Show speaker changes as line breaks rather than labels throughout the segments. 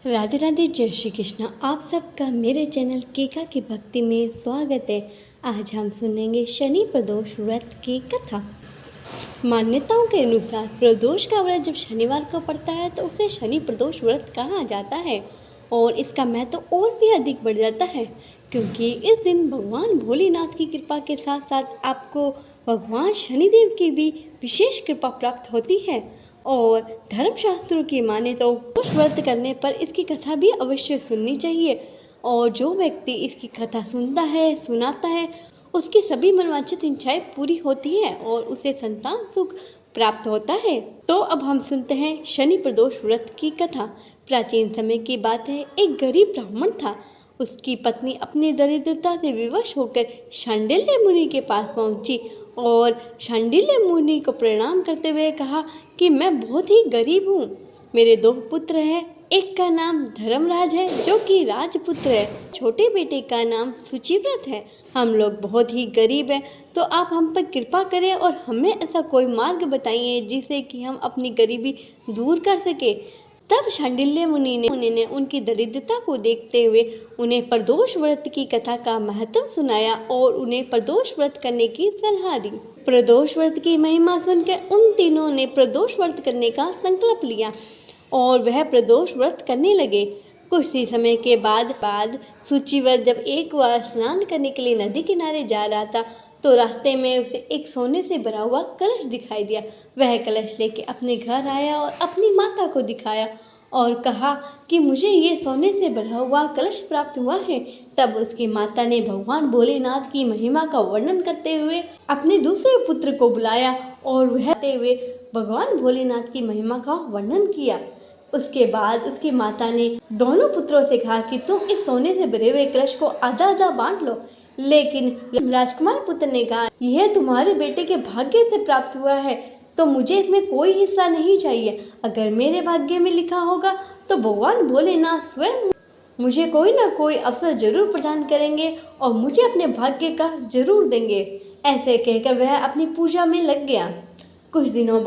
राधे राधे, जय श्री कृष्ण। आप सबका मेरे चैनल केका की भक्ति में स्वागत है। आज हम सुनेंगे शनि प्रदोष व्रत की कथा। मान्यताओं के अनुसार प्रदोष का व्रत जब शनिवार को पड़ता है तो उसे शनि प्रदोष व्रत कहा जाता है और इसका महत्व और भी अधिक बढ़ जाता है, क्योंकि इस दिन भगवान भोलेनाथ की कृपा के साथ साथ आपको भगवान शनिदेव की भी विशेष कृपा प्राप्त होती है। और धर्मशास्त्रों की माने तो उस व्रत करने पर इसकी कथा भी अवश्य सुननी चाहिए, और जो व्यक्ति इसकी कथा सुनता है, सुनाता है, उसकी सभी मनवांछित इच्छाएं पूरी होती है और उसे संतान सुख प्राप्त होता है। तो अब हम सुनते हैं शनि प्रदोष व्रत की कथा। प्राचीन समय की बात है, एक गरीब ब्राह्मण था। उसकी पत्नी अपनी दरिद्रता से विवश होकर शांडिल्य मुनि के पास पहुंची और शांडिल्य मुनि को प्रणाम करते हुए कहा कि मैं बहुत ही गरीब हूँ। मेरे 2 पुत्र हैं, एक का नाम धर्मराज है जो कि राजपुत्र है, छोटे बेटे का नाम सुचिव्रत है। हम लोग बहुत ही गरीब हैं, तो आप हम पर कृपा करें और हमें ऐसा कोई मार्ग बताइए जिससे कि हम अपनी गरीबी दूर कर सके। तब शांडिल्य मुनि ने उनकी दरिद्रता को देखते हुए उन्हें प्रदोष व्रत की कथा का महत्व सुनाया और उन्हें प्रदोष व्रत करने की सलाह दी। प्रदोष व्रत की महिमा सुनकर उन तीनों ने प्रदोष व्रत करने का संकल्प लिया और वह प्रदोष व्रत करने लगे। कुछ ही समय के बाद सुचिव्रत जब एक बार स्नान करने के लिए नदी किनारे जा रहा था तो रास्ते में उसे एक सोने से भरा हुआ कलश दिखाई दिया। वह कलश लेके अपने घर आया और अपनी माता को दिखाया और कहा कि मुझे ये सोने से भरा हुआ कलश प्राप्त हुआ है। तब उसकी माता ने भगवान भोलेनाथ की महिमा का वर्णन करते हुए अपने दूसरे पुत्र को बुलाया और वह भगवान भोलेनाथ की महिमा का वर्णन किया। उसके बाद उसकी माता ने दोनों पुत्रों से कहा कि तुम इस सोने से भरे हुए कलश को आधा आधा बांट लो। लेकिन राजकुमार पुत्र ने कहा, यह तुम्हारे बेटे के भाग्य से प्राप्त हुआ है, तो मुझे इसमें कोई हिस्सा नहीं चाहिए। अगर मेरे भाग्य में लिखा होगा तो भगवान भोलेनाथ स्वयं मुझे कोई ना कोई अवसर जरूर प्रदान करेंगे और मुझे अपने भाग्य का जरूर देंगे। ऐसे कहकर वह अपनी पूजा में लग गया। कुछ दिनों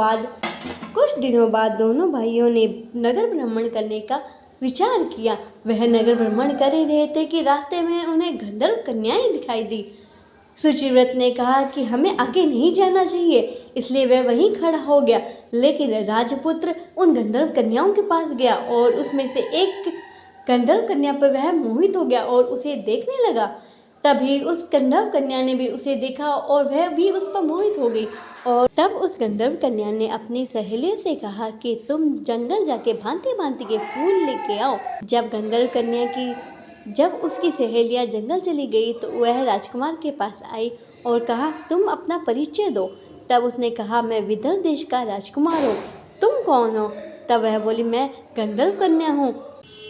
बाद दोनों भाइयों ने नगर भ्रमण करने का विचार किया। वह नगर भ्रमण कर ही रहे थे कि रास्ते में उन्हें गंधर्व कन्याएं दिखाई दी। सुचिव्रत ने कहा कि हमें आगे नहीं जाना चाहिए, इसलिए वह वहीं खड़ा हो गया। लेकिन राजपुत्र उन गंधर्व कन्याओं के पास गया और उसमें से एक गंधर्व कन्या पर वह मोहित हो गया और उसे देखने लगा। तभी उस गंधर्व कन्या ने भी उसे देखा और वह भी उस पर मोहित हो गई। और तब उस गंधर्व कन्या ने अपनी सहेलियों से कहा कि तुम जंगल जाके भांति भांति के फूल लेके आओ। जब उसकी सहेलियां जंगल चली गई तो वह राजकुमार के पास आई और कहा, तुम अपना परिचय दो। तब उसने कहा, मैं विदर्भ देश का राजकुमार हूँ, तुम कौन हो? तब वह बोली, मैं गंधर्व कन्या हूँ,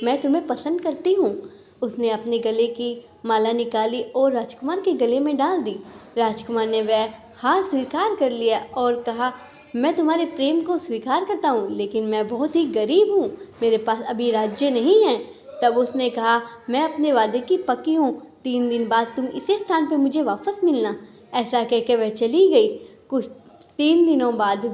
मैं तुम्हें पसंद करती हूँ। उसने अपने गले की माला निकाली और राजकुमार के गले में डाल दी। राजकुमार ने वह हार स्वीकार कर लिया और कहा, मैं तुम्हारे प्रेम को स्वीकार करता हूँ, लेकिन मैं बहुत ही गरीब हूँ, मेरे पास अभी राज्य नहीं है। तब उसने कहा, मैं अपने वादे की पक्की हूँ, 3 दिन बाद तुम इसी स्थान पर मुझे वापस मिलना। ऐसा कहकर वह चली गई। कुछ 3 दिनों बाद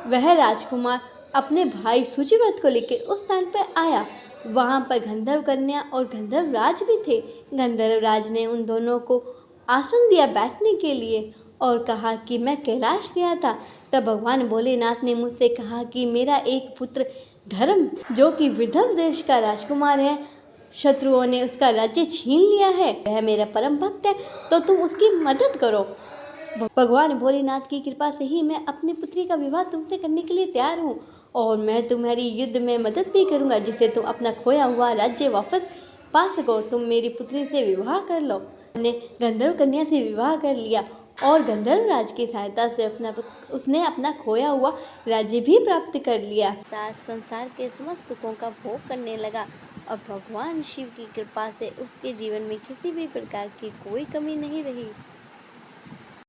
वह राजकुमार अपने भाई सुचिव्रत को लेकर उस स्थान पर आया। वहाँ पर गंधर्व कन्या और गंधर्व राज भी थे। गंधर्व राज ने उन दोनों को आसन दिया बैठने के लिए और कहा कि मैं कैलाश गया था। तब भगवान भोलेनाथ ने मुझसे कहा कि मेरा एक पुत्र धर्म, जो कि विदर्भ देश का राजकुमार है, शत्रुओं ने उसका राज्य छीन लिया है, वह मेरा परम भक्त है, तो तुम उसकी मदद करो। भगवान भोलेनाथ की कृपा से ही मैं अपनी पुत्री का विवाह तुमसे करने के लिए तैयार हूँ और मैं तुम्हारी युद्ध में मदद भी करूँगा, जिससे तुम अपना खोया हुआ राज्य वापस पा सको। तुम मेरी पुत्री से विवाह कर लो। ने गंधर्व कन्या से विवाह कर लिया और गंधर्व राज की सहायता से उसने अपना खोया हुआ राज्य भी प्राप्त कर लिया। संसार के समस्त सुखों का भोग करने लगा और भगवान शिव की कृपा से उसके जीवन में किसी भी प्रकार की कोई कमी नहीं रही।